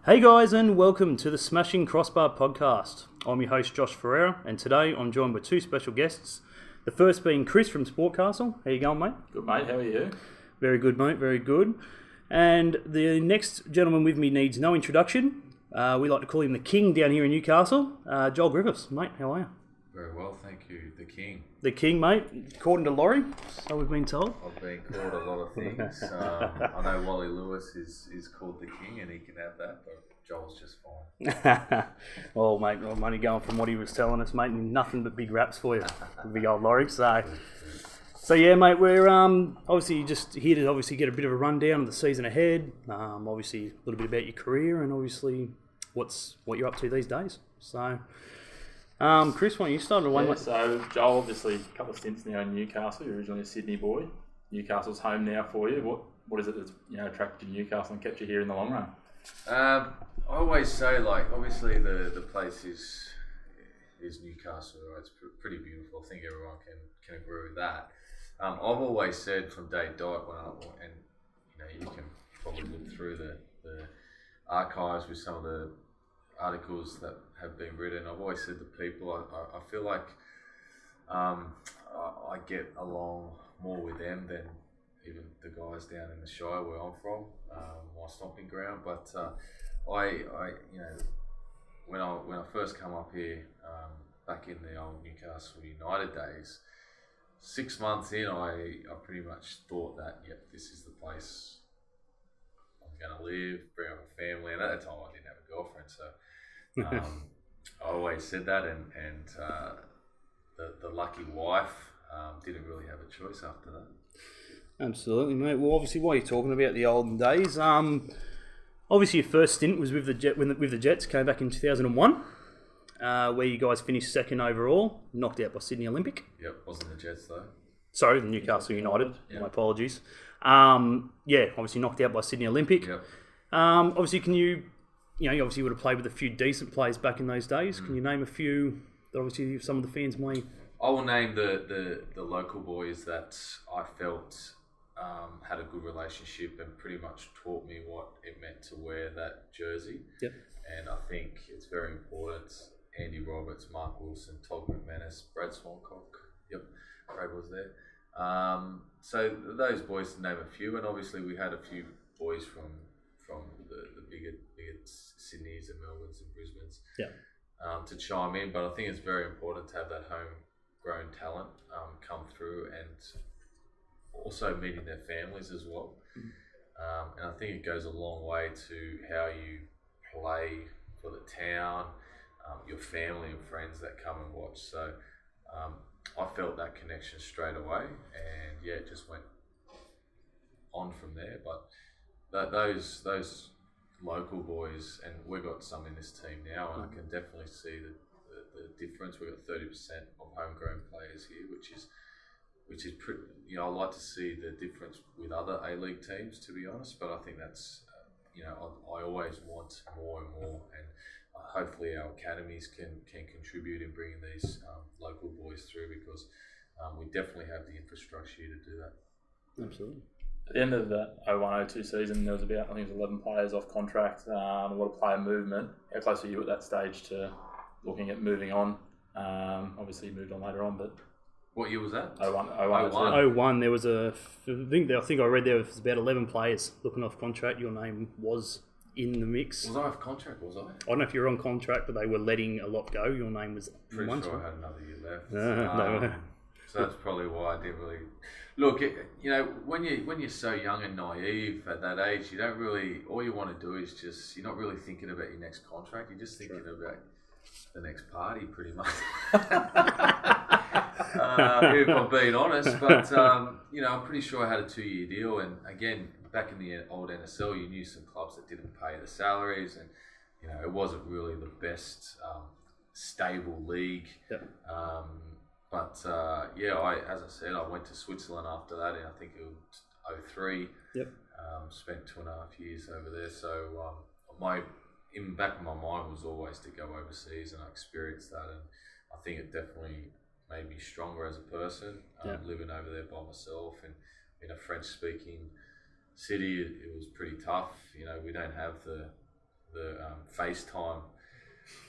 Hey guys, and welcome to the Smashing Crossbar Podcast. I'm your host Josh Ferreira, and today I'm joined by two special guests. The first being Chris from SportsCastle. How you going, mate? Good, mate. How are you? Very good, mate. Very good. And the next gentleman with me needs no introduction. We like to call him the King down here in Newcastle. Joel Griffiths, mate. How are you? Very well, thank you. The King. The King, mate. According to Laurie, so we've been told. I've been called a lot of things. I know Wally Lewis is called the King, and he can have that, but Joel's just fine. Well, mate, I'm only going from what he was telling us, mate, and nothing but big raps for you, big old Laurie. So yeah, mate, we're obviously just here to obviously get a bit of a rundown of the season ahead. Obviously a little bit about your career and obviously what you're up to these days. So, Chris, why don't you start? So Joel, obviously a couple of stints now in Newcastle. You're originally a Sydney boy. Newcastle's home now for you. What is it that's attracted you to Newcastle and kept you here in the long run? I always say, obviously the place is Newcastle, right? It's pretty beautiful. I think everyone can agree with that. I've always said from day dot you can probably look through the archives with some of the articles that have been written. I've always said to people, I feel like I get along more with them than even the guys down in the Shire where I'm from, my stomping ground. But when I first come up here back in the old Newcastle United days, 6 months in, I pretty much thought that, this is the place I'm going to live, bring up a family. And at that time, I didn't have a girlfriend, so I always said that. And the lucky wife didn't really have a choice after that. Absolutely, mate. Well, obviously, while you're talking about the olden days, obviously your first stint was with the Jets, came back in 2001. Where you guys finished second overall, knocked out by Sydney Olympic. Yep, wasn't the Jets though. Sorry, the Newcastle United. Yep. My apologies. Obviously knocked out by Sydney Olympic. Yep. Obviously, can you obviously would have played with a few decent players back in those days. Can you name a few that obviously some of the fans may? I will name the local boys that I felt had a good relationship and pretty much taught me what it meant to wear that jersey. Yep. And I think it's very important. Andy Roberts, Mark Wilson, Todd McManus, Brad Swancock. Yep, Brad was there. So those boys, to name a few, and obviously we had a few boys from the bigger Sydneys and Melbournes and Brisbanes to chime in. But I think it's very important to have that homegrown talent come through and also meeting their families as well. And I think it goes a long way to how you play for the town, your family and friends that come and watch. So I felt that connection straight away, and it just went on from there. But those local boys, and we've got some in this team now, and I can definitely see the difference. We've got 30% of homegrown players here, which is pretty. I like to see the difference with other A League teams, to be honest. But I think that's I always want more and more, and hopefully our academies can contribute in bringing these local boys through, because we definitely have the infrastructure here to do that. Absolutely. At the end of that 01-02 season, there was about, I think it was 11 players off contract, a lot of player movement. How close were you at that stage to looking at moving on? Obviously you moved on later on, but... What year was that? 01. There was I think I read there was about 11 players looking off contract. Your name was in the mix. Was I off contract? Was I? I don't know if you were on contract, but they were letting a lot go. Your name was pretty one. sure I had another year left. No. So that's probably why I didn't really look. When you're so young and naive at that age, you don't really. All you want to do is you're not really thinking about your next contract. You're just thinking about the next party, pretty much. If I'm being honest, but I'm pretty sure I had a 2-year deal, and again, back in the old NSL, you knew some clubs that didn't pay the salaries, and it wasn't really the best stable league. Yep. As I said, I went to Switzerland after that, and I think it was 03. Yep. Spent 2.5 years over there, so in the back of my mind was always to go overseas, and I experienced that, and I think it definitely made me stronger as a person. Living over there by myself and in a French-speaking city, it was pretty tough. We don't have the FaceTime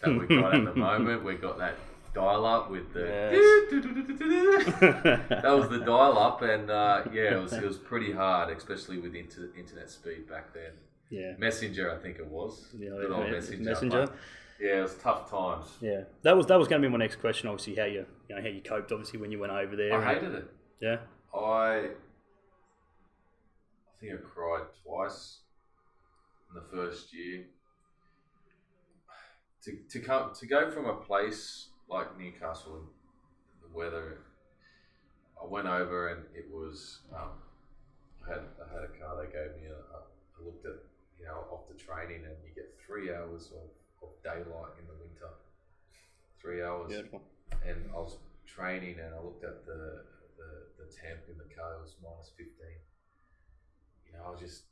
that we got at the moment. We got that dial-up with the... That was the dial-up, and it was pretty hard, especially with internet speed back then. Yeah. Messenger, I think it was. Yeah, good old Messenger. Messenger. Yeah, it was tough times. Yeah, that was going to be my next question. Obviously, how you coped. Obviously, when you went over there. I hated it. Yeah. I think I cried twice in the first year. To go from a place like Newcastle, and the weather, I went over and it was. I had a car they gave me. I looked at off the training, and you get 3 hours of daylight in the winter. 3 hours. Beautiful. And I was training, and I looked at the temp in the car. It was -15. I was just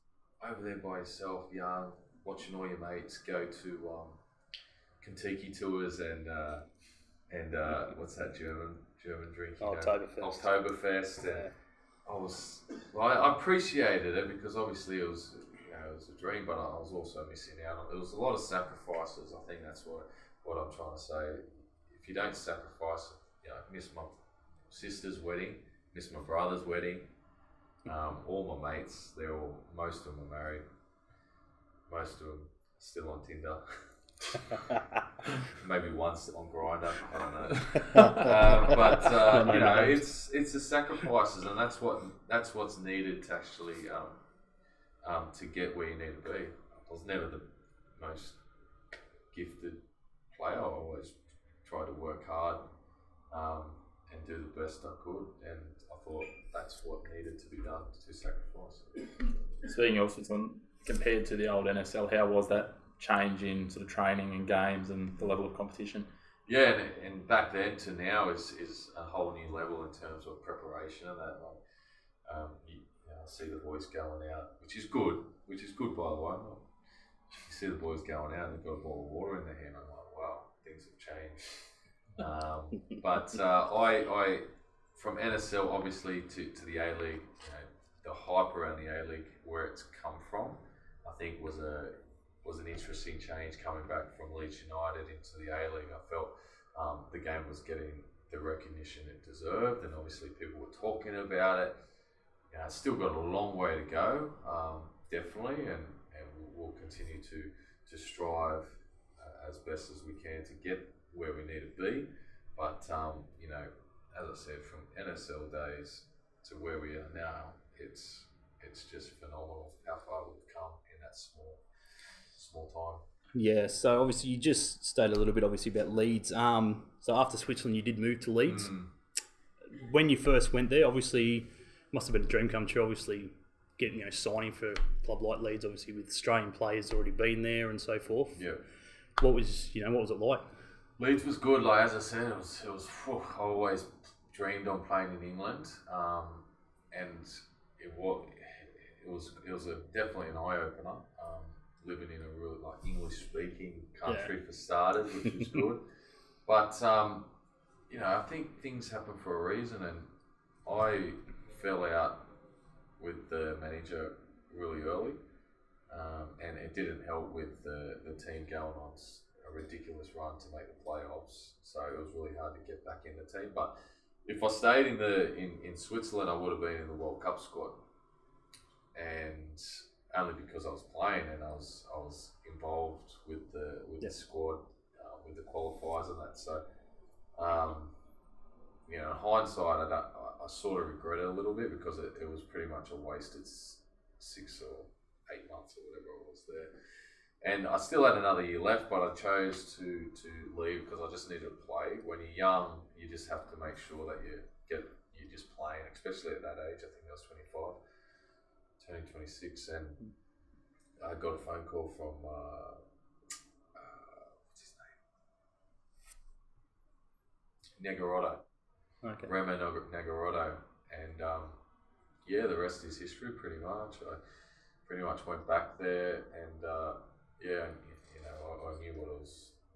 over there by yourself, young, watching all your mates go to Kentucky tours and what's that German drink? Oktoberfest. Oktoberfest. And I appreciated it because obviously it was a dream, but I was also missing out. There was a lot of sacrifices. I think that's what I'm trying to say. If you don't sacrifice, I miss my sister's wedding, miss my brother's wedding. All my mates, most of them are married. Most of them still on Tinder. Maybe once on Grindr. I don't know. But it's the sacrifices, and that's what's needed to actually to get where you need to be. I was never the most gifted player. I always tried to work hard and do the best I could, and I thought that's what needed to be done to sacrifice. Speaking of Switzerland, compared to the old NSL, how was that change in sort of training and games and the level of competition? Yeah, and back then to now is a whole new level in terms of preparation and that. I see the boys going out, which is good by the way. You see the boys going out and they've got a bottle of water in their hand. I'm like, wow, things have changed. I from NSL obviously to the A League, the hype around the A League, where it's come from, I think was an interesting change coming back from Leeds United into the A League. I felt the game was getting the recognition it deserved, and obviously people were talking about it. It's still got a long way to go, definitely, and we'll continue to strive as best as we can to get where we need to be. But as I said, from NSL days to where we are now, it's just phenomenal how far we've come in that small time. Yeah, so obviously you just stated a little bit about Leeds. So after Switzerland, you did move to Leeds. When you first went there, obviously must have been a dream come true. Obviously, getting signing for a club like Leeds, obviously with Australian players already been there and so forth. Yeah. What was it like? Leeds was good. Like as I said, it was. I always dreamed on playing in England, and it was definitely an eye opener. Living in a real English speaking country for starters, which was good. But I think things happen for a reason, and I fell out with the manager really early, and it didn't help with the team going on a ridiculous run to make the playoffs. So it was really hard to get back in the team. But if I stayed in Switzerland, I would have been in the World Cup squad, and only because I was playing and I was involved with the squad, with the qualifiers and that. So, in hindsight, I sort of regret it a little bit because it was pretty much a wasted 6 or 8 months or whatever it was there. And I still had another year left, but I chose to leave because I just needed to play. When you're young, you just have to make sure that you're just playing, especially at that age. I think I was 25. Turning 26, and I got a phone call from what's his name? Negorotto. Okay. Remo Negorotto, and the rest is history pretty much. I pretty much went back there, and I knew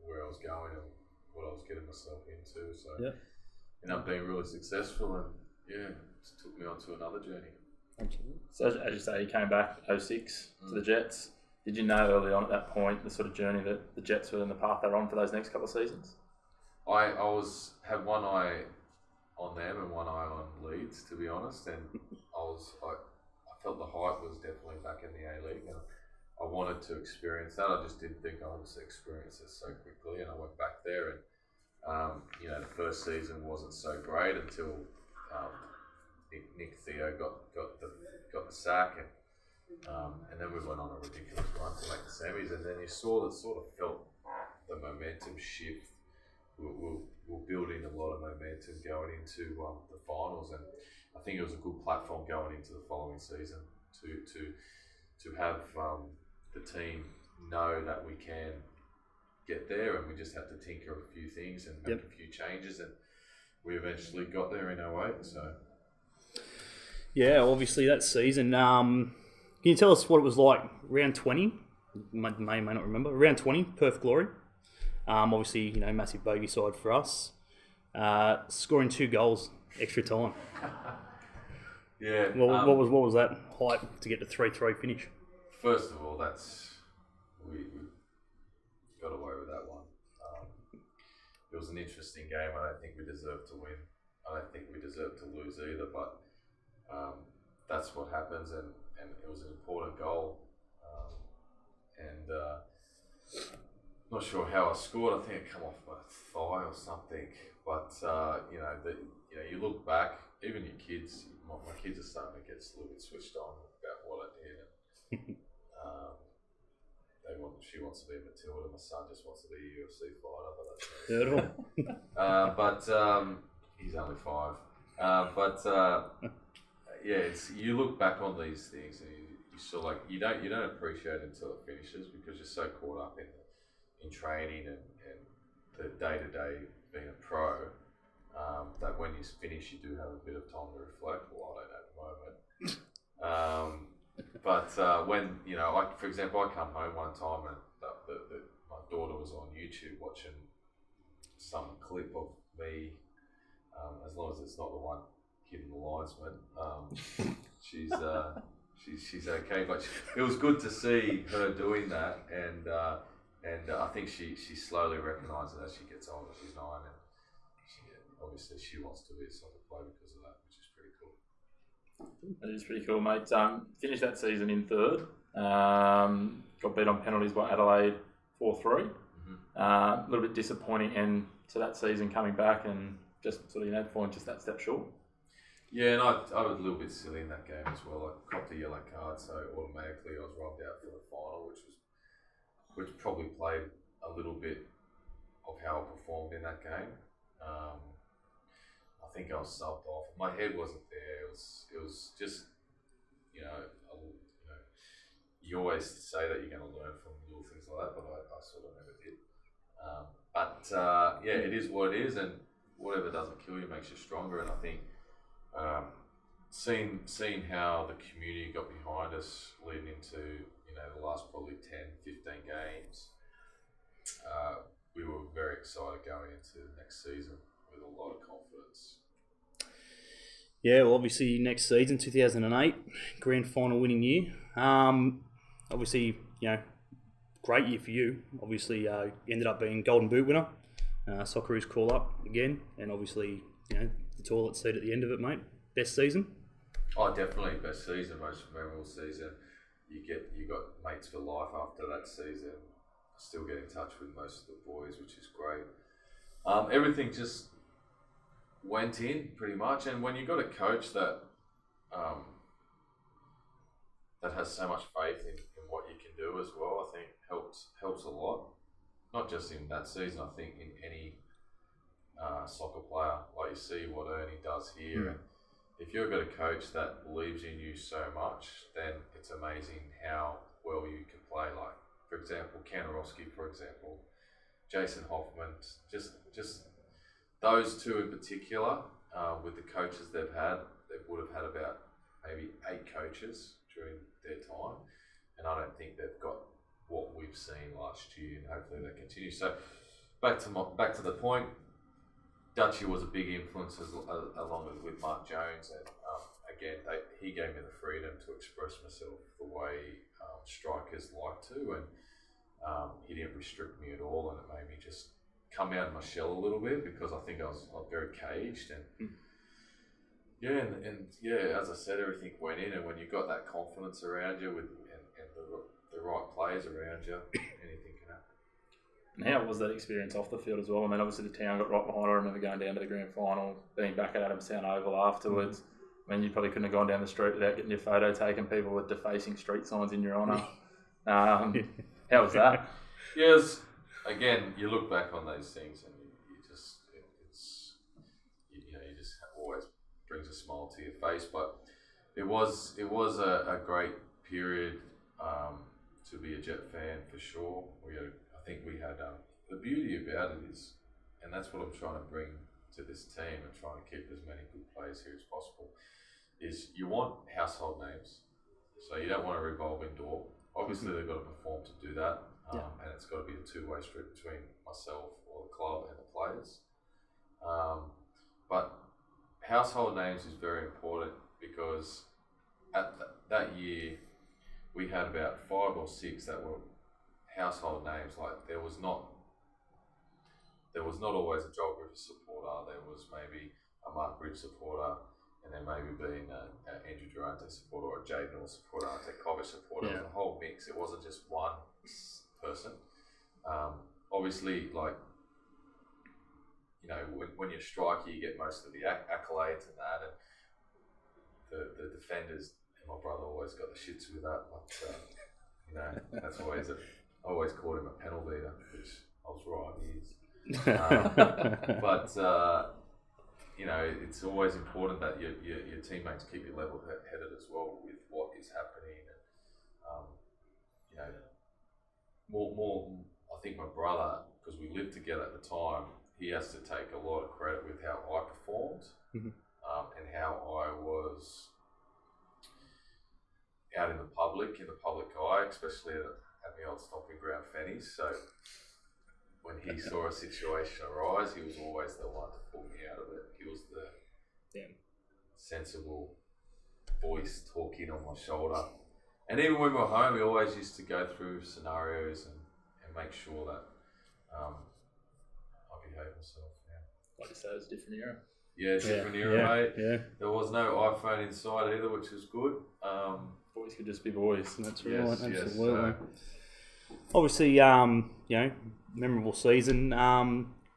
where I was going and what I was getting myself into. So ended up being really successful, and it took me on to another journey. Absolutely. So as you say, you came back 06 to the Jets. Did you know early on at that point the sort of journey that the Jets were in the path they're on for those next couple of seasons? I had one eye on them and one eye on Leeds, to be honest, and I felt the hype was definitely back in the A League, and I wanted to experience that. I just didn't think I would experience it so quickly, and I went back there, and the first season wasn't so great until Nick Theo got the sack, and then we went on a ridiculous run to make the semis, and then you sort of felt the momentum shift. We're building a lot of momentum going into the finals, and I think it was a good platform going into the following season to have the team know that we can get there, and we just had to tinker a few things and make a few changes, and we eventually got there in 08. So yeah, obviously that season. Can you tell us what it was like? Round 20, may not remember. Round 20, Perth Glory. Obviously, massive bogey side for us. Scoring 2 goals, extra time. Yeah. What was that hype to get to 3-3 finish? First of all, we got away with that one. It was an interesting game. I don't think we deserved to win. I don't think we deserved to lose either. But that's what happens, and it was an important goal. Not sure how I scored. I think it come off my thigh or something. But you look back. Even your kids, my kids are starting to get a little bit switched on about what I did. She wants to be a Matilda. My son just wants to be a UFC fighter. But he's only 5. You look back on these things and you sort of you don't appreciate it until it finishes, because you're so caught up in training and the day-to-day being a pro, that when you finish you do have a bit of time to reflect. Well, I don't know at the moment. But when, for example, I come home one time and my daughter was on YouTube watching some clip of me, as long as it's not the one hitting the linesman, she's okay. But it was good to see her doing that, and I think she slowly recognises as she gets older. She's 9, and obviously she wants to be a soccer player because of that, which is pretty cool. That is pretty cool, mate. Finished that season in 3rd. Got beat on penalties by Adelaide 4-3. A little bit disappointing end to that season, coming back and just sort of falling just that step short. Yeah, and I was a little bit silly in that game as well. I copped a yellow card, so automatically I was robbed out for the final, which probably played a little bit of how I performed in that game. I think I was subbed off. My head wasn't there. It was just, you always say that you're going to learn from little things like that, but I sort of never did. It is what it is, and whatever doesn't kill you makes you stronger. And I think seeing how the community got behind us leading into the last probably 10, 15 games, we were very excited going into the next season with a lot of confidence. Yeah, well, obviously next season, 2008, grand final winning year. Obviously, great year for you. Obviously, ended up being Golden Boot winner, Socceroos call up again, and obviously, the toilet seat at the end of it, mate. Best season? Oh, definitely best season, most memorable season. You got mates for life after that season. Still get in touch with most of the boys, which is great. Everything just went in pretty much, and when you got a coach that has so much faith in what you can do as well, I think helps a lot. Not just in that season, I think in any soccer player. Like you see what Ernie does here, and if you've got a coach that believes in you so much, then it's amazing how well you can play. Like, for example, Kanarowski, Jason Hoffman, just those two in particular, with the coaches they've had, they would have had about maybe 8 coaches during their time, and I don't think they've got what we've seen last year, and hopefully that continues. So back to the point, Dutchy was a big influence along with Mark Jones, and again, he gave me the freedom to express myself the way strikers like to, and he didn't restrict me at all, and it made me just come out of my shell a little bit because I think I was very caged and. Yeah, as I said, everything went in, and when you've got that confidence around you and the right players around you, anything can happen. And how was that experience off the field as well? I mean, obviously the town got right behind. I remember going down to the grand final, being back at Adamstown Oval afterwards. I mean, you probably couldn't have gone down the street without getting your photo taken, people with defacing street signs in your honour. How was that? Yes, again, you look back on those things and you just, you just always brings a smile to your face, but it was a great period to be a Jet fan for sure. I think we had the beauty about it is, and that's what I'm trying to bring to this team and trying to keep as many good players here as possible, is you want household names, so you don't want a revolving door. Obviously they've got to perform to do that, and it's got to be a two-way street between myself or the club and the players, but household names is very important because at that year we had about 5 or 6 that were household names. Like there was not always a Joel Griffiths supporter. There was maybe a Mark Bridge supporter, and then maybe being an Andrew Durante supporter or a Jade North supporter, a Kovic supporter. It was a whole mix. It wasn't just one person. Obviously, like, you know, when you're a striker, you get most of the accolades and that, and the defenders, and my brother always got the shits with that. But, you know, that's always I always called him a penalty beater, which I was right, he is. But you know, it's always important that your teammates keep you level-headed as well with what is happening, and you know, more. I think my brother, because we lived together at the time, he has to take a lot of credit with how I performed and how I was out in the public eye, especially at the old stomping ground Fennies. So when he saw a situation arise, he was always the one to pull me out of it. He was the sensible voice talking on my shoulder. And even when we were home, we always used to go through scenarios and make sure that I behave myself. Like you said, it's a different era. Yeah, different era, mate. Yeah. There was no iPhone inside either, which was good. Boys could just be boys. That's right, absolutely. Obviously, you know, memorable season.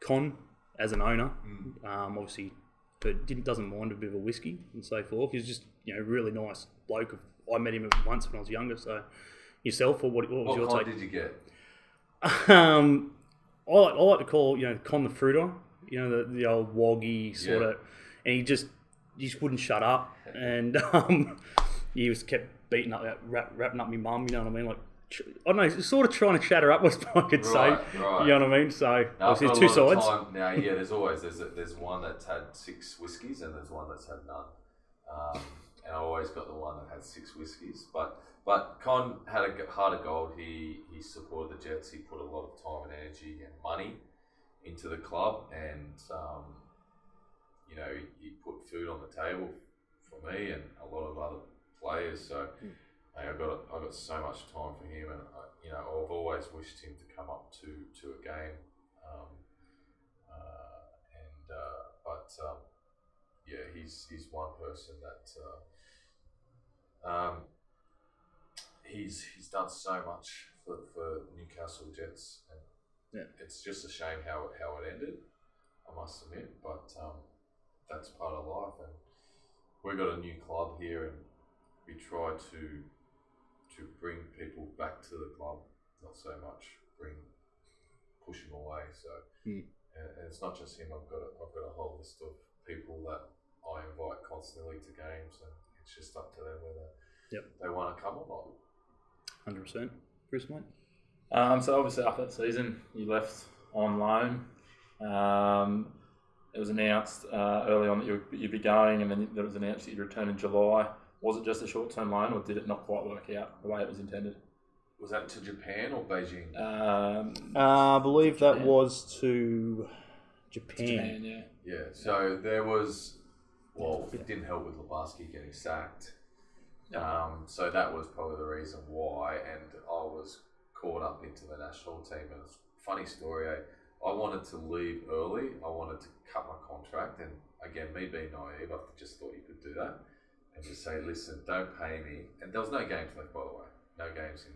Con, as an owner, obviously, but doesn't mind a bit of a whiskey and so forth. He's just, you know, really nice bloke. I met him once when I was younger. So, yourself, or what was your take? What con did you get? I like to call, you know, Con the Fruiter. You know, the old woggy sort of, and he just wouldn't shut up, and he was kept beating up, wrapping up my mum. You know what I mean? Like, I don't know, sort of trying to chat her up, was what I could say. Right. You know what I mean? So obviously there's two sides. Now, there's always there's one that's had 6 whiskies and there's one that's had none. And I always got the one that had 6 whiskies. But Con had a heart of gold. He supported the Jets. He put a lot of time and energy and money into the club, and you know, he put food on the table for me and a lot of other players. So I got so much time for him, and you know, I've always wished him to come up to a game. He's one person that he's done so much for Newcastle Jets, and it's just a shame how it ended, I must admit, but that's part of life, and we've got a new club here, and we try to bring people back to the club, not so much push them away. So, and it's not just him. I've got a whole list of people that I invite constantly to games, and it's just up to them whether they want to come or not. 100%. Chris, mate? So obviously after that season, you left on loan. It was announced early on that you'd be going, and then it was announced that you'd return in July. Was it just a short-term loan, or did it not quite work out the way it was intended? Was that to Japan or Beijing? I believe that was to Japan. Yeah. So there was, well, it didn't help with Lubarski getting sacked. So that was probably the reason why, and I was caught up into the national team. And it's a funny story. I wanted to leave early. I wanted to cut my contract, and again, me being naive, I just thought you could do that and just say, "Listen, don't pay me." And there was no games left, by the way. No games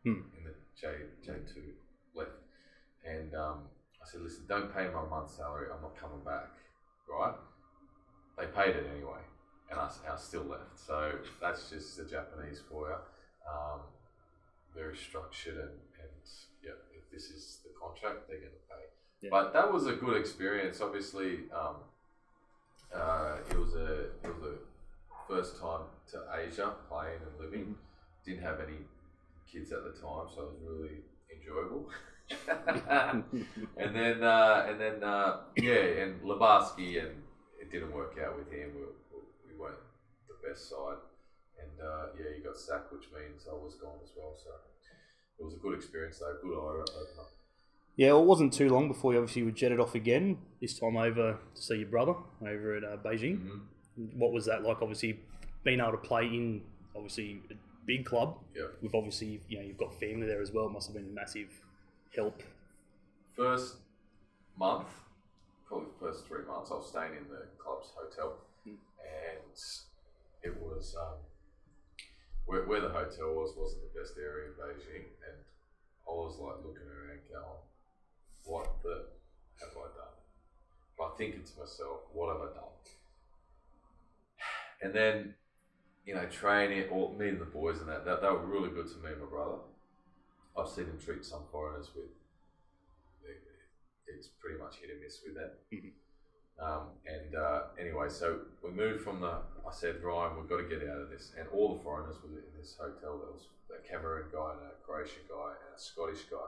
in the J2 left. And I said, "Listen, don't pay my month's salary. I'm not coming back." Right? They paid it anyway, and I still left. So that's just the Japanese for you. Very structured, and yeah, if this is the contract, they're going to pay. Yeah. But that was a good experience. Obviously, it was a first time to Asia playing and living. Didn't have any kids at the time, so it was really enjoyable. and then and Lebarski, and it didn't work out with him. We weren't the best side, and he got sacked, which means I was gone as well. So it was a good experience, though. Good eye opener. Yeah, well, it wasn't too long before you obviously were jetted off again. This time over to see your brother over at Beijing. Mm-hmm. What was that like? Obviously, being able to play in obviously a big club. Yeah. With obviously you've got family there as well. It must have been a massive help. First month, probably the first 3 months, I was staying in the club's hotel, and it was where the hotel wasn't the best area in Beijing, and I was like looking around, going, "What the have I done?" But I'm thinking to myself, "What have I done?" And then, training, or meeting the boys and that they were really good to me and my brother. I've seen them treat some foreigners with, it's pretty much hit and miss with that. Anyway, so we moved from I said, "Ryan, we've got to get out of this." And all the foreigners were in this hotel. There was a Cameroon guy and a Croatian guy and a Scottish guy.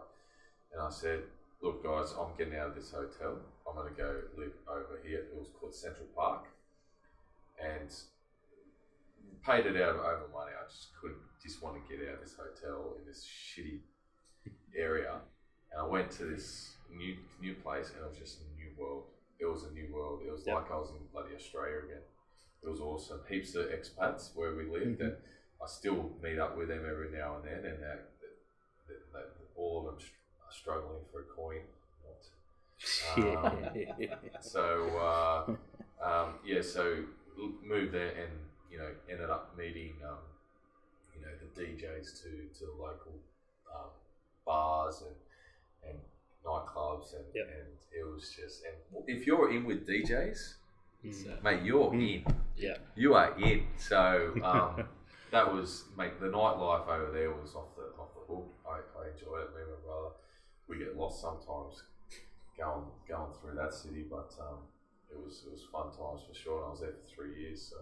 And I said, "Look, guys, I'm getting out of this hotel. I'm going to go live over here." It was called Central Park. And paid it out over money. I just want to get out of this hotel in this shitty area. And I went to this new place, and it was just a new world. It was a new world. It was like I was in bloody Australia again. It was awesome. Heaps of expats where we lived, and I still meet up with them every now and then, and all of them are struggling for a coin. So moved there, and ended up meeting the DJs to the local bars and nightclubs, and it was just, and if you're in with DJs, mate, you're in. Yeah, you are in. So that was, mate, the nightlife over there was off the hook. I enjoyed it. Me and my brother, we get lost sometimes going through that city, but it was fun times for sure. And I was there for 3 years, so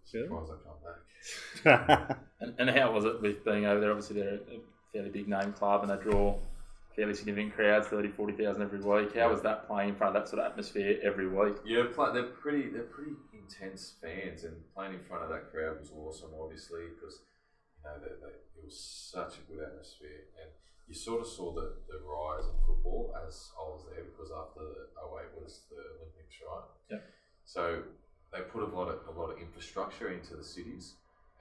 surprised I come back. and how was it with being over there? Obviously, they're a fairly big name club, and they draw fairly significant crowds, 30,000-40,000 every week. How was that playing in front of that sort of atmosphere every week? Yeah, they're pretty intense fans, and playing in front of that crowd was awesome, obviously, because it was such a good atmosphere, and you sort of saw the rise in football as I was there, because after the 08 was the Olympics, right? Yeah. So they put a lot of infrastructure into the cities,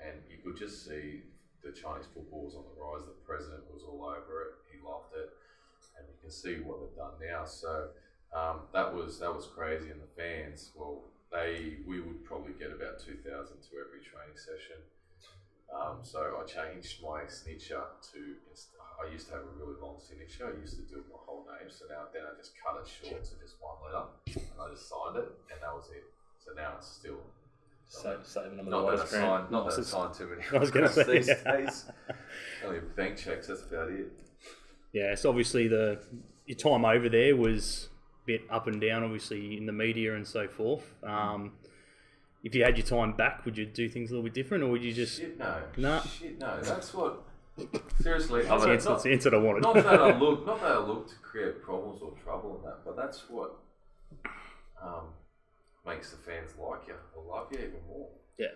and you could just see the Chinese football was on the rise. The president was all over it. He loved it, and you can see what they've done now. So that was crazy. And the fans, well, we would probably get about 2,000 to every training session. So I changed my signature to. I used to have a really long signature. I used to do my whole name. So now then I just cut it short to just one letter, and I just signed it, and that was it. So now it's still. Saving them not that I signed too many. I was going to say these days. Only bank checks. That's about it. Yeah, so obviously your time over there was a bit up and down, obviously in the media and so forth. If you had your time back, would you do things a little bit different, or would you just? Shit no. Nah. Shit no. That's what. Seriously, that's the answer I wanted. Not that I look to create problems or trouble and that, but that's what makes the fans like you or love you even more. Yeah.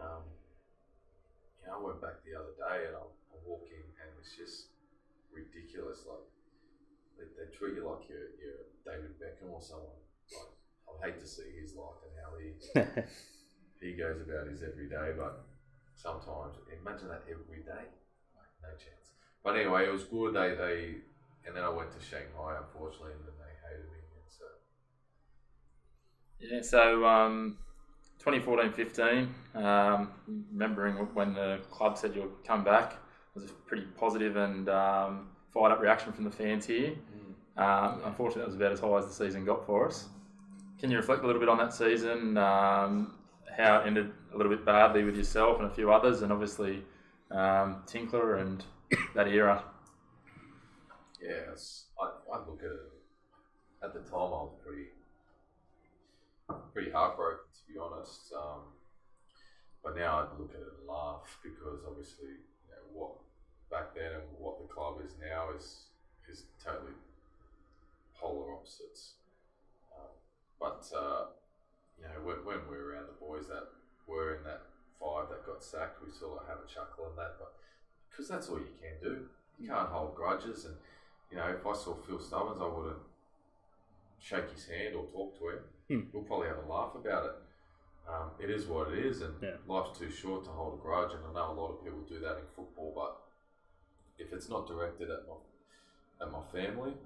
I went back the other day, and I'm walking, and it's just ridiculous. Like they treat you like you're David Beckham or someone. Like, I hate to see his life and he goes about his everyday, but sometimes, imagine that every day. No chance. But anyway, it was good. And then I went to Shanghai, unfortunately, and then they hated me. And so. Yeah, so 2014-15, when the club said you'll come back, it was a pretty positive and fired up reaction from the fans here. Unfortunately, that was about as high as the season got for us. Can you reflect a little bit on that season, how it ended a little bit badly with yourself and a few others, and obviously Tinkler and that era? Yeah, I look at it. At the time, I was pretty heartbroken, to be honest. But now I look at it and laugh, because obviously, what back then and what the club is now is totally polar opposites. But when we were around the boys that were in that 5 that got sacked, we sort of have a chuckle on that, but because that's all you can do. You can't hold grudges, and if I saw Phil Stubbins, I wouldn't shake his hand or talk to him. We'll probably have a laugh about it. It is what it is, and life's too short to hold a grudge, and I know a lot of people do that in football, but if it's not directed at my family,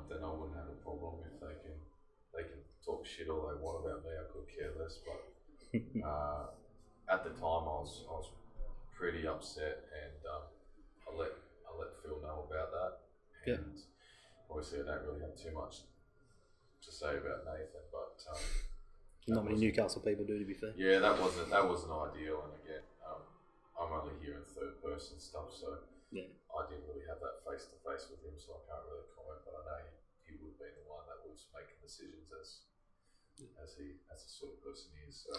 then I wouldn't have a problem if they can talk shit all they want about me. I could care less, but at the time I was pretty upset, and I let Phil know about that, and obviously I don't really have too much to say about Nathan, but not many Newcastle people do, to be fair. Yeah, that wasn't ideal, and again, I'm only hearing third person stuff, so I didn't really have that face to face with him, so I can't really comment. But I know he would be the one that was making decisions as the sort of person he is. So.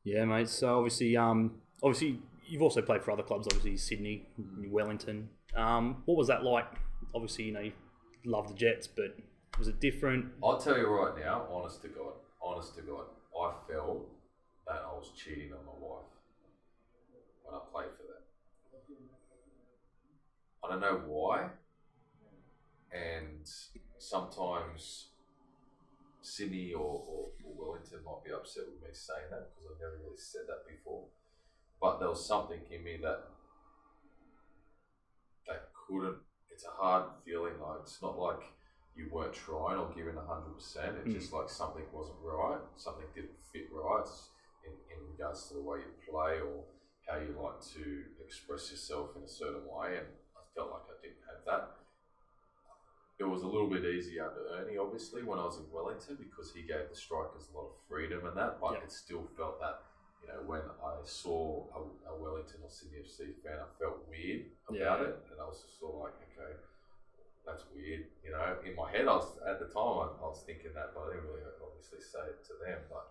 Yeah, mate. So obviously you've also played for other clubs. Obviously Sydney, Wellington. What was that like? Obviously, you love the Jets, but was it different? I'll tell you right now, honest to God, I felt that I was cheating on my wife when I played for them. I don't know why, and sometimes Sydney or Wellington might be upset with me saying that, because I've never really said that before, but there was something in me that couldn't. It's a hard feeling. It's not like you weren't trying or giving 100%. It's just like something wasn't right. Something didn't fit right in regards to the way you play or how you like to express yourself in a certain way. And I felt like I didn't have that. It was a little bit easier under Ernie, obviously, when I was in Wellington, because he gave the strikers a lot of freedom and that. But it still felt that, when I saw a Wellington or Sydney FC fan, I felt weird about it, and I was just sort of like, okay, that's weird, In my head, at the time I was thinking that, but I didn't really obviously say it to them. But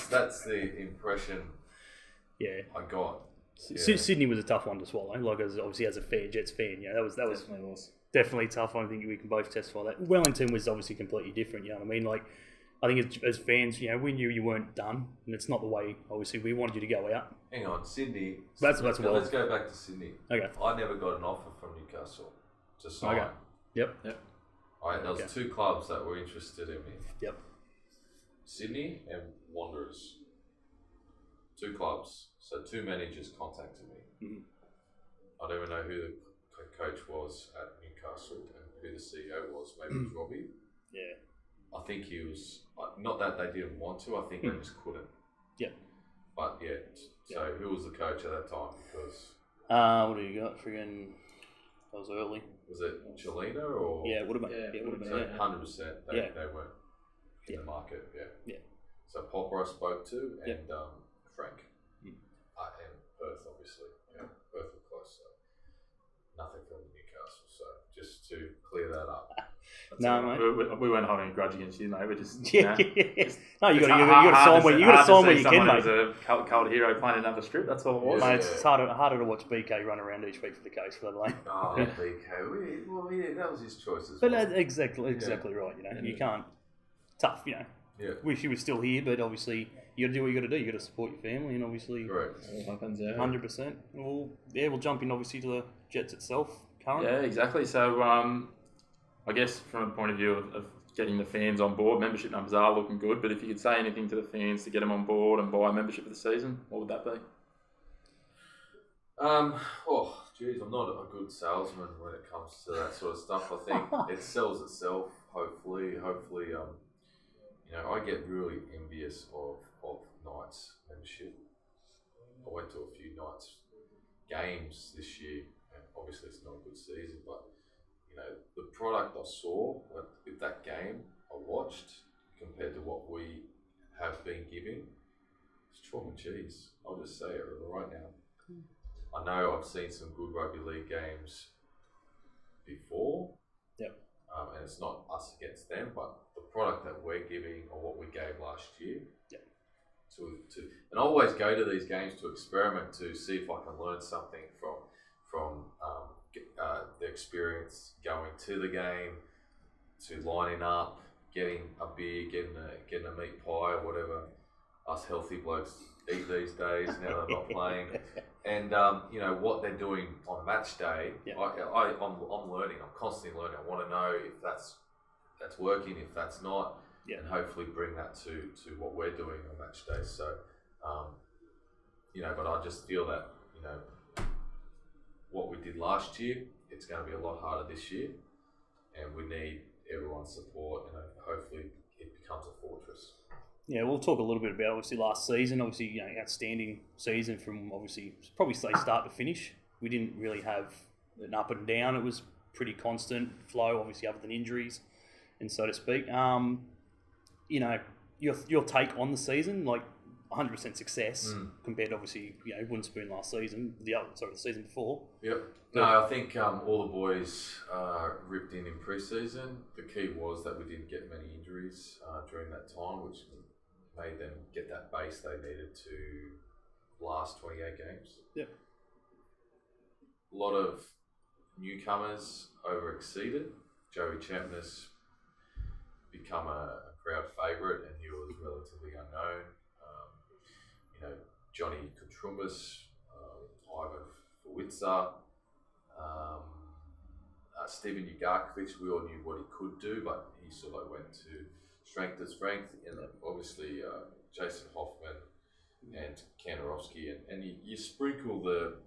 that's the impression I got. Sydney was a tough one to swallow. Like, as a fair Jets fan, that was definitely tough. I think we can both testify that. Wellington was obviously completely different. You know what I mean? Like, I think as fans, we knew you weren't done, and it's not the way. Obviously, we wanted you to go out. Hang on, Sydney. Let's go back to Sydney. Okay. I never got an offer from Newcastle to sign. Okay. Yep. There was 2 clubs that were interested in me. Yep. Sydney and Wanderers. 2 clubs. So 2 managers contacted me. I don't even know who the coach was at Newcastle and who the CEO was. Maybe it was Robbie. Yeah. I think he was, not that they didn't want to, I think they just couldn't. Yep. But so who was the coach at that time? Because what do you got? Friggin', that was early. Was it Chelina or? Yeah, it would have been. Yeah, it would have been. 100%. They weren't in the market. Yeah. So Popper I spoke to, and Frank, and Perth, obviously. Yeah, Perth were close. So nothing from Newcastle. So just to clear that up. No, mate. We weren't holding a grudge against you, mate. We're just No, you got to sign where you can, mate. As a cult hero playing another strip, that's all it was. Mate, it's harder to watch BK run around each week for the case, for that lane. Oh, BK. That was his choice as well. But that's exactly right. You can't. Tough, Yeah. Wish he was still here, but obviously you got to do what you got to do. You got to support your family, and obviously, correct. 100%. We'll jump in obviously to the Jets itself. Current. Yeah, exactly. So, I guess from a point of view of getting the fans on board. Membership numbers are looking good, but if you could say anything to the fans to get them on board and buy a membership for the season, what would that be? Oh, geez, I'm not a good salesman when it comes to that sort of stuff. I think it sells itself. Hopefully, I get really envious of Knights membership. I went to a few Knights games this year, and obviously it's not a good season, but the product I saw with that game I watched compared to what we have been giving, it's chalk and cheese. I'll just say it right now. I know I've seen some good rugby league games before. Yep. And it's not us against them, but the product that we're giving or what we gave last year. Yep. And I always go to these games to experiment to see if I can learn something from the experience going to the game, to lining up, getting a beer, getting a meat pie or whatever us healthy blokes eat these days now they're not playing, and what they're doing on match day. Yep. I'm learning. I'm constantly learning. I want to know if that's working, if that's not, Yep. and hopefully bring that to what we're doing on match day. So, but I just feel that what we did last year, it's going to be a lot harder this year, and we need everyone's support, and hopefully it becomes a fortress. Yeah, we'll talk a little bit about obviously last season. Obviously, outstanding season from probably say start to finish. We didn't really have an up and down. It was pretty constant flow, obviously, other than injuries, and so to speak. Your take on the season, like 100% success compared to obviously Wooden Spoon last season, the season before. Yep. No, I think all the boys ripped in pre-season. The key was that we didn't get many injuries during that time, which made them get that base they needed to last 28 games. Yep. A lot of newcomers over-exceeded. Joey Champness become a crowd favourite, and he was relatively unknown. Johnny Kotrumbas, Ivan Fawitza, Stephen Ugarkovic, we all knew what he could do, but he sort of went to strength to strength. And obviously Jason Hoffman and Kandarovsky, and you sprinkle the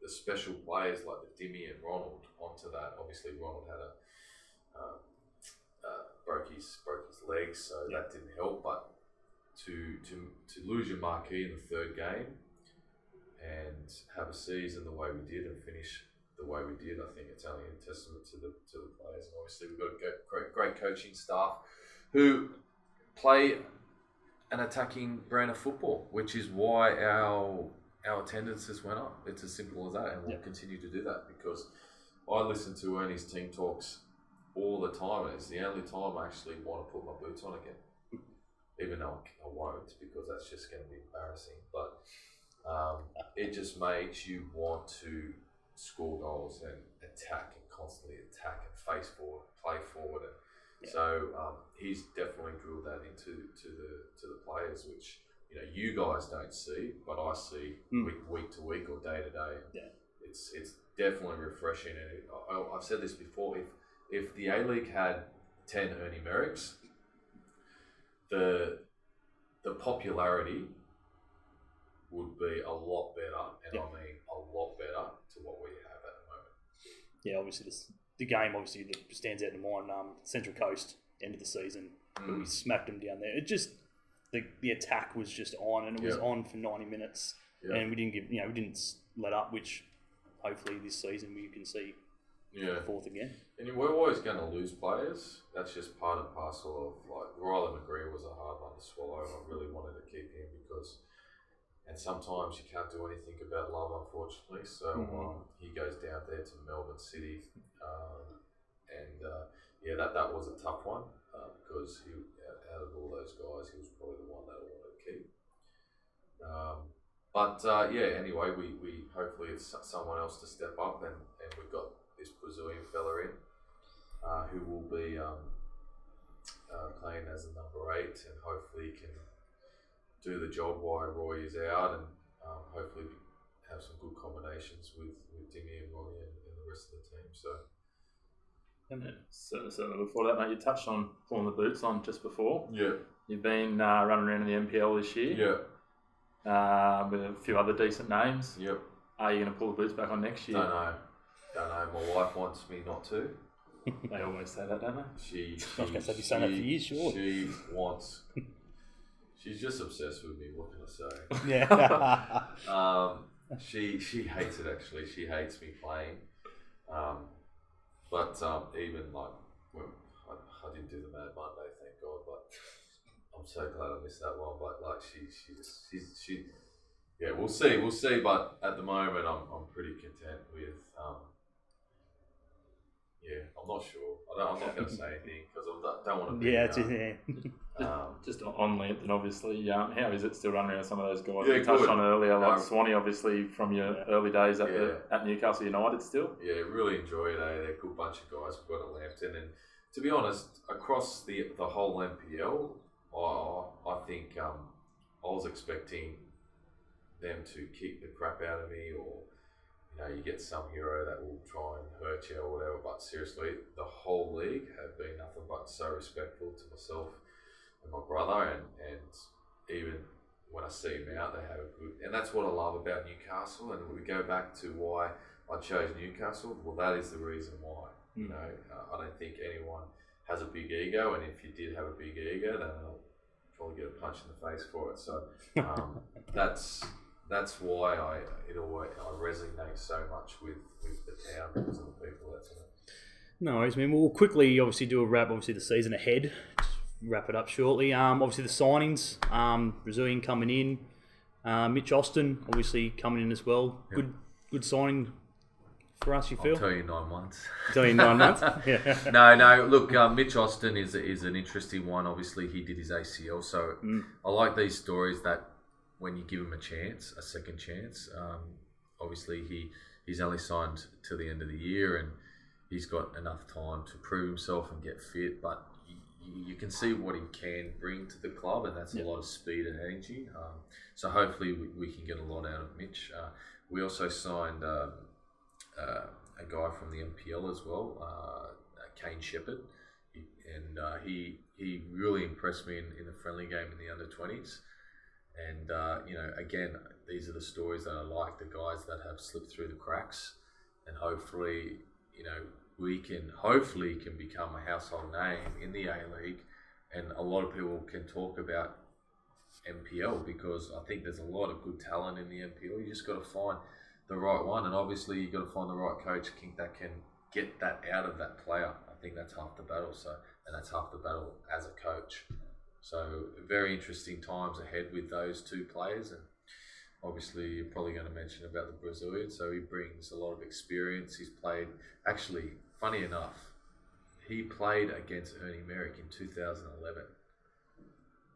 special players like the Dimmy and Ronald onto that. Obviously Ronald had broke his legs, so that didn't help. But to lose your marquee in the third game and have a season the way we did and finish the way we did, I think it's only a testament to the players. And obviously we've got a great coaching staff who play an attacking brand of football, which is why our attendances went up. It's as simple as that, and we'll continue to do that, because I listen to Ernie's team talks all the time, and it's the only time I actually want to put my boots on again. Even though I won't, because that's just going to be embarrassing. But it just makes you want to score goals and attack and constantly attack and face forward, play forward. And so he's definitely drilled that into the players, which you guys don't see, but I see week to week or day to day. Yeah. It's definitely refreshing. And I've said this before. If the A League had 10 Ernie Merricks, the popularity would be a lot better, and I mean a lot better to what we have at the moment. Yeah, obviously the game obviously that stands out in mind. Central Coast end of the season, we smacked them down there. It just the attack was just on, and it was on for 90 minutes, and we didn't let up. Which hopefully this season we can see fourth again. And we're always going to lose players. That's just part and parcel of, like, Riley McGree was a hard one to swallow. I really wanted to keep him and sometimes you can't do anything about love, unfortunately. So he goes down there to Melbourne City, that was a tough one because out of all those guys, he was probably the one that I wanted to keep. Anyway, we hopefully it's someone else to step up, and we've got this Brazilian fella in who will be playing as a number 8, and hopefully can do the job while Roy is out, and hopefully have some good combinations with Dimmy and Ronnie and the rest of the team. So Certainly look forward to that, mate. You touched on pulling the boots on just before. Yeah. You've been running around in the NPL this year. Yeah. With a few other decent names. Yep. Are you going to pull the boots back on next year? Don't know. My wife wants me not to. They always say that, don't they? I was going to say, you've done that for years, sure. She wants... She's just obsessed with me, what can I say? Yeah. She hates it, actually. She hates me playing. But even like... I didn't do the Mad Monday, thank God, but I'm so glad I missed that one. But like she yeah, we'll see. But at the moment, I'm pretty content with. Yeah, I'm not sure. I'm not going to say anything because I don't want to. Just on Lambton, obviously. How is it still running around some of those guys Yeah, you touched good. on earlier, like Swanee, obviously from your early days at Newcastle United, still. Yeah, really enjoy it. They're a good bunch of guys we've got at Lambton, and to be honest, across the whole NPL, I think I was expecting them to kick the crap out of me, or you get some hero that will try and hurt you or whatever. But seriously, the whole league have been nothing but so respectful to myself and my brother, and even when I see them out, they have a good. And that's what I love about Newcastle. And we go back to why I chose Newcastle. Well, that is the reason why. I don't think anyone has a big ego, and if you did have a big ego, then I'll probably get a punch in the face for it. So that's why I resonate so much with the town because of the people that's in it. No worries, man. We'll quickly obviously do a wrap, obviously the season ahead. Just wrap it up shortly. Obviously the signings, Brazilian coming in, Mitch Austin obviously coming in as well. Yep. Good signing for us, you feel? I'll tell you 9 months. Tell you 9 months? Yeah. No. Look, Mitch Austin is an interesting one. Obviously, he did his ACL, so I like these stories that when you give him a second chance. Obviously, he's only signed till the end of the year, and he's got enough time to prove himself and get fit. But you can see what he can bring to the club, and that's a lot of speed and energy. So hopefully, we can get a lot out of Mitch. We also signed a guy from the NPL as well, Kane Shepherd, and he really impressed me in the friendly game in the under-20s. And again, these are the stories that I like, the guys that have slipped through the cracks, and hopefully we can become a household name in the A League, and a lot of people can talk about NPL because I think there's a lot of good talent in the NPL. You just got to find the right one, and obviously you got to find the right coach that can get that out of that player. I think that's half the battle. And that's half the battle as a coach. So very interesting times ahead with those two players, and obviously you're probably going to mention about the Brazilian. So he brings a lot of experience. He's played, actually, funny enough, he played against Ernie Merrick in 2011.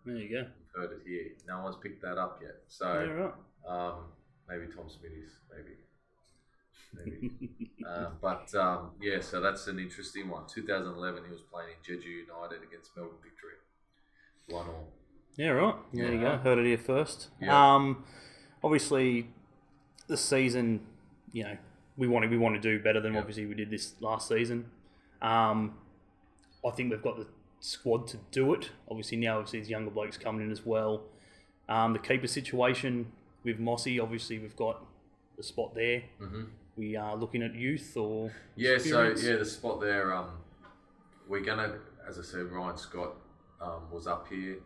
There you go. You've heard it here. No one's picked that up yet. So right. Maybe Tom Smitty's, maybe. So that's an interesting one. 2011, he was playing in Jeju United against Melbourne Victory. 1-1. Yeah, right. There you go. Heard it here first. Yeah. Obviously, this season, we want to do better than obviously we did this last season. I think we've got the squad to do it. Obviously now, these younger blokes coming in as well. The keeper situation with Mossy, obviously we've got the spot there. Mm-hmm. We are looking at youth or experience. The spot there. We're gonna, as I said, Ryan Scott was up here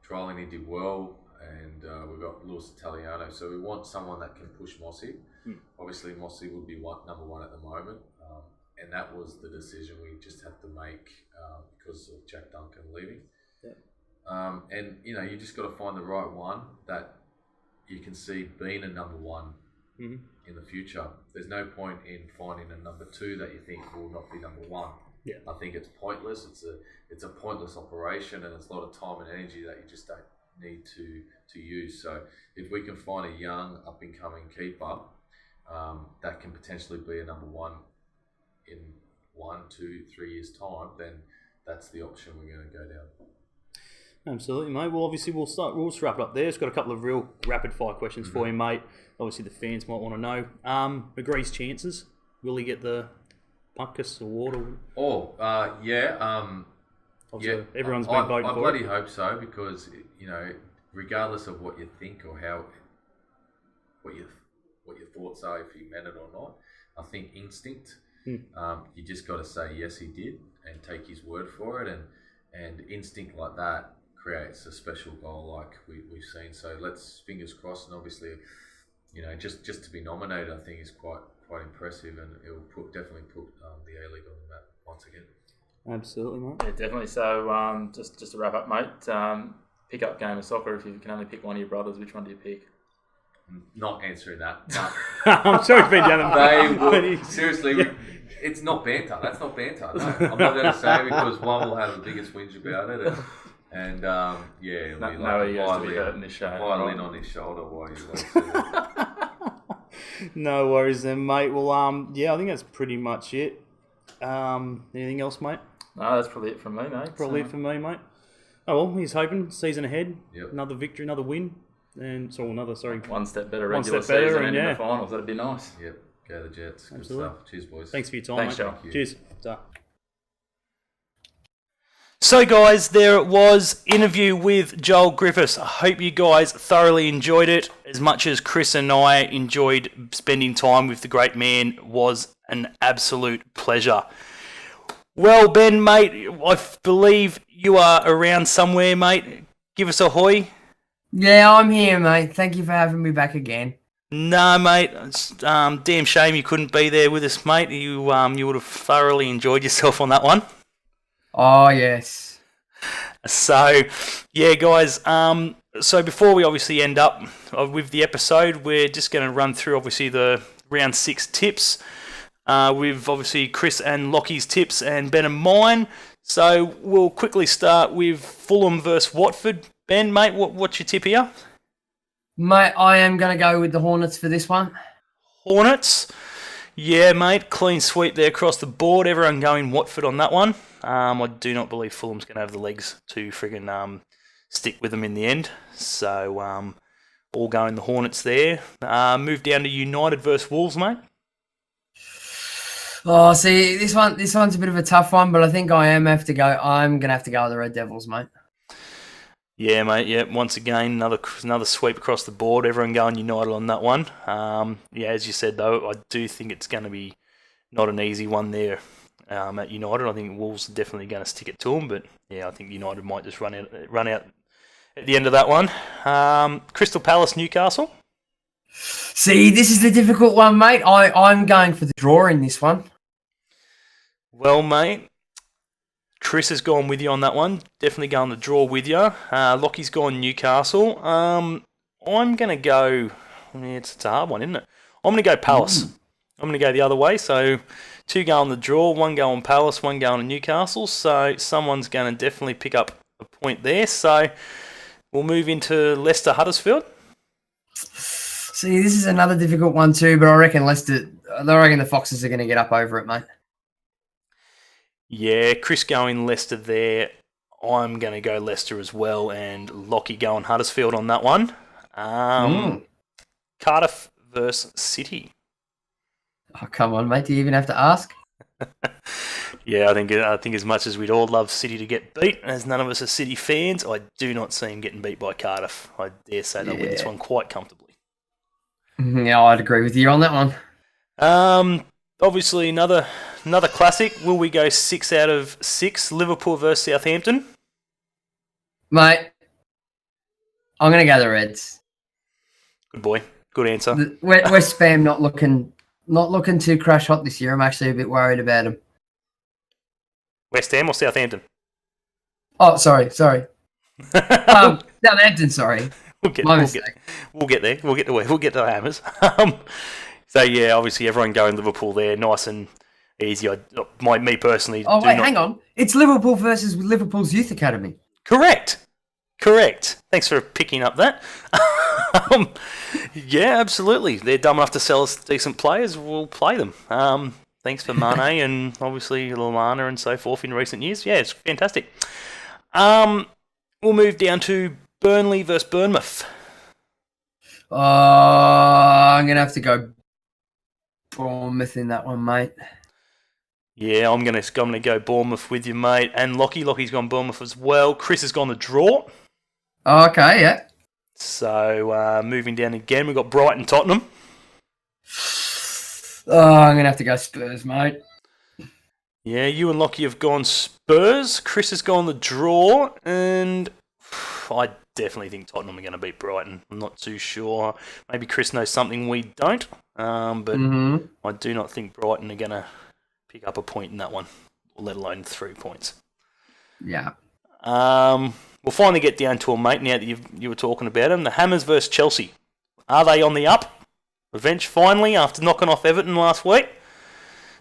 trialling. He did well, and we've got Luis Italiano. So we want someone that can push Mossy. Obviously, Mossy would be number one at the moment, and that was the decision we just had to make because of Jack Duncan leaving. Yeah. And you just got to find the right one that you can see being a number one in the future. There's no point in finding a number two that you think will not be number one. Yeah. I think it's pointless. It's a pointless operation, and it's a lot of time and energy that you just don't need to use. So if we can find a young up and coming keeper that can potentially be a number one in 1, 2, 3 years time, then that's the option we're going to go down. Absolutely, mate. Well, obviously, we'll just wrap it up there. It's got a couple of real rapid-fire questions for you, mate. Obviously, the fans might want to know. McGree's chances. Will he get the Buckus Award? Yeah. Everyone's been voting I for bloody it. hope so because regardless of what you think or what your thoughts are, if he meant it or not, I think instinct. You just got to say yes, he did, and take his word for it, and instinct like that creates a special goal like we've seen. So let's fingers crossed, and obviously, just to be nominated, I think is quite impressive, and it will definitely put the A League on the map once again. Absolutely, mate. Yeah, definitely. So just to wrap up, mate, pick up game of soccer. If you can only pick one of your brothers, which one do you pick? Not answering that. No. I'm sure he's been down They seriously. It's not banter. That's not banter. No, I'm not going to say because one will have the biggest whinge about it, and it'll be like he has to be hurting his shoulder. Violin on his shoulder while you wait. No worries then, mate. Well, I think that's pretty much it. Anything else, mate? No, that's probably it from me, mate. Probably it for me, mate. Oh well, he's hoping season ahead. Yep. Another victory, another win, and one step better One regular step better, season and and in the finals. That'd be nice. Yep. Go the Jets. Good Absolutely. stuff. Cheers, boys. Thanks for your time, Thanks, mate. Joel. Thank you. Cheers. Ta. So guys, there it was, interview with Joel Griffiths. I hope you guys thoroughly enjoyed it as much as Chris and I enjoyed spending time with the great man. Was an absolute pleasure. Well, Ben, mate, I believe you are around somewhere, mate. Give us a hoy. Yeah, I'm here, mate. Thank you for having me back again. No, mate. It's damn shame you couldn't be there with us, mate. You would have thoroughly enjoyed yourself on that one. Oh, yes. So, yeah, guys. So before we obviously end up with the episode, we're just going to run through obviously the round 6 tips. With obviously Chris and Lockie's tips and Ben and mine. So we'll quickly start with Fulham versus Watford. Ben, mate, what's your tip here? Mate, I am going to go with the Hornets for this one. Hornets? Yeah, mate, clean sweep there across the board. Everyone going Watford on that one. I do not believe Fulham's going to have the legs to friggin' stick with them in the end. So all going the Hornets there. Move down to United versus Wolves, mate. Oh, see, this one's a bit of a tough one, but I think I'm going to have to go with the Red Devils, mate. Yeah, mate. Yeah, once again, another sweep across the board. Everyone going United on that one. As you said though, I do think it's going to be not an easy one there at United. I think Wolves are definitely going to stick it to them, but yeah, I think United might just run out at the end of that one. Crystal Palace, Newcastle. See, this is the difficult one, mate. I'm going for the draw in this one. Well, mate, Chris has gone with you on that one. Definitely going to draw with you. Lockie's gone Newcastle. I'm going to go... it's a hard one, isn't it? I'm going to go Palace. I'm going to go the other way. So 2 go on the draw, 1 go on Palace, 1 go on Newcastle. So someone's going to definitely pick up a point there. So we'll move into Leicester Huddersfield. See, this is another difficult one too, but I reckon the Foxes are going to get up over it, mate. Yeah, Chris going Leicester there. I'm going to go Leicester as well, and Lockie going Huddersfield on that one. Cardiff versus City. Oh, come on, mate. Do you even have to ask? Yeah, I think as much as we'd all love City to get beat, as none of us are City fans, I do not see him getting beat by Cardiff. I dare say they'll win this one quite comfortably. Yeah, I'd agree with you on that one. Obviously, another classic. Will we go 6 out of 6? Liverpool versus Southampton. Mate, I'm going to go the Reds. Good boy. Good answer. West Ham not looking too crash hot this year. I'm actually a bit worried about them. West Ham or Southampton? Oh, sorry. Southampton, sorry. We'll get there. We'll get to the Hammers. So yeah, obviously everyone going Liverpool there, nice and easy. Me personally. Oh wait, hang on. It's Liverpool versus Liverpool's Youth Academy. Correct. Thanks for picking up that. Yeah, absolutely. They're dumb enough to sell us decent players. We'll play them. Thanks for Mane and obviously Lallana and so forth in recent years. Yeah, it's fantastic. We'll move down to Burnley versus Bournemouth. I'm going to have to go Bournemouth in that one, mate. Yeah, I'm gonna go Bournemouth with you, mate. And Lockie's gone Bournemouth as well. Chris has gone the draw. Oh, okay, yeah. So moving down again, we've got Brighton, Tottenham. Oh, I'm going to have to go Spurs, mate. Yeah, you and Lockie have gone Spurs. Chris has gone the draw, and I definitely think Tottenham are going to beat Brighton. I'm not too sure. Maybe Chris knows something we don't, but I do not think Brighton are going to pick up a point in that one, let alone 3 points. Yeah. We'll finally get down to them, mate, now that you were talking about them. The Hammers versus Chelsea. Are they on the up? Revenge finally after knocking off Everton last week.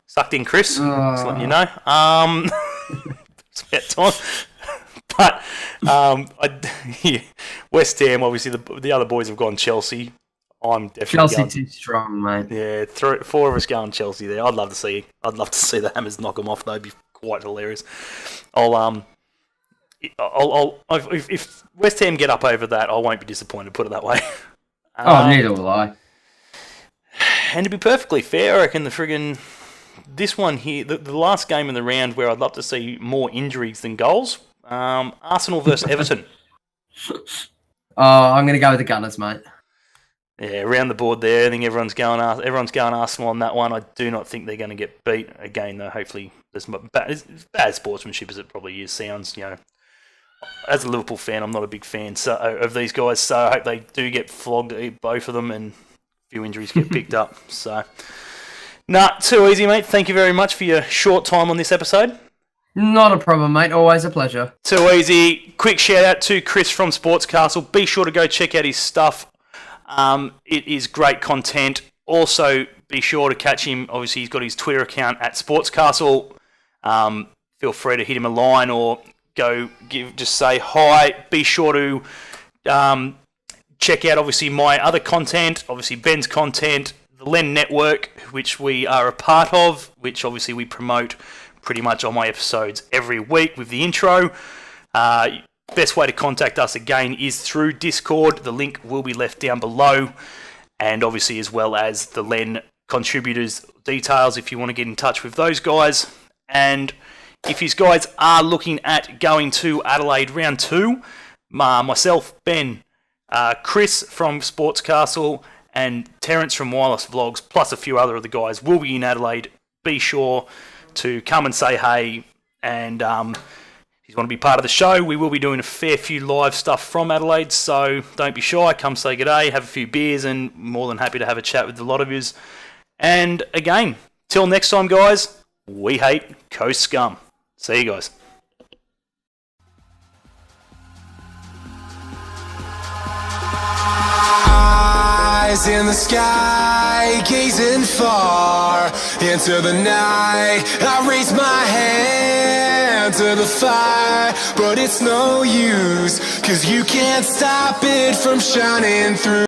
Sucked in, Chris. Just letting you know. It's about time. But West Ham, obviously, the other boys have gone Chelsea. I'm definitely Chelsea too strong, mate. Yeah, 4 of us going Chelsea there. I'd love to see the Hammers knock them off. That'd be quite hilarious. If West Ham get up over that, I won't be disappointed. Put it that way. Neither will I. And to be perfectly fair, I reckon this one here, the last game in the round where I'd love to see more injuries than goals. Arsenal versus Everton. I'm going to go with the Gunners, mate. Yeah, around the board there. I think everyone's going Arsenal on that one. I do not think they're going to get beat again, though. Hopefully, there's bad sportsmanship as it probably sounds. As a Liverpool fan, I'm not a big fan of these guys, so I hope they do get flogged, both of them, and a few injuries get picked up. So, too easy, mate. Thank you very much for your short time on this episode. Not a problem, mate. Always a pleasure. Too easy. Quick shout out to Chris from SportsCastle. Be sure to go check out his stuff. It is great content. Also, be sure to catch him. Obviously, he's got his Twitter account at SportsCastle. Feel free to hit him a line or just say hi. Be sure to check out, obviously, my other content. Obviously, Ben's content, the Len Network, which we are a part of, which obviously we promote pretty much on my episodes every week with the intro. Best way to contact us again is through Discord. The link will be left down below, and obviously as well as the Len contributors details if you want to get in touch with those guys. And if you guys are looking at going to Adelaide round 2, myself, Ben, Chris from SportsCastle, and Terence from Wireless Vlogs, plus a few other of the guys will be in Adelaide. Be sure to come and say hey, and if you want to be part of the show, we will be doing a fair few live stuff from Adelaide, so don't be shy, come say good day, have a few beers, and more than happy to have a chat with a lot of yous. And again, till next time, guys, we hate Coast Scum. See you guys. Eyes in the sky, gazing far into the night. I raise my hand to the fire, but it's no use, 'cause you can't stop it from shining through.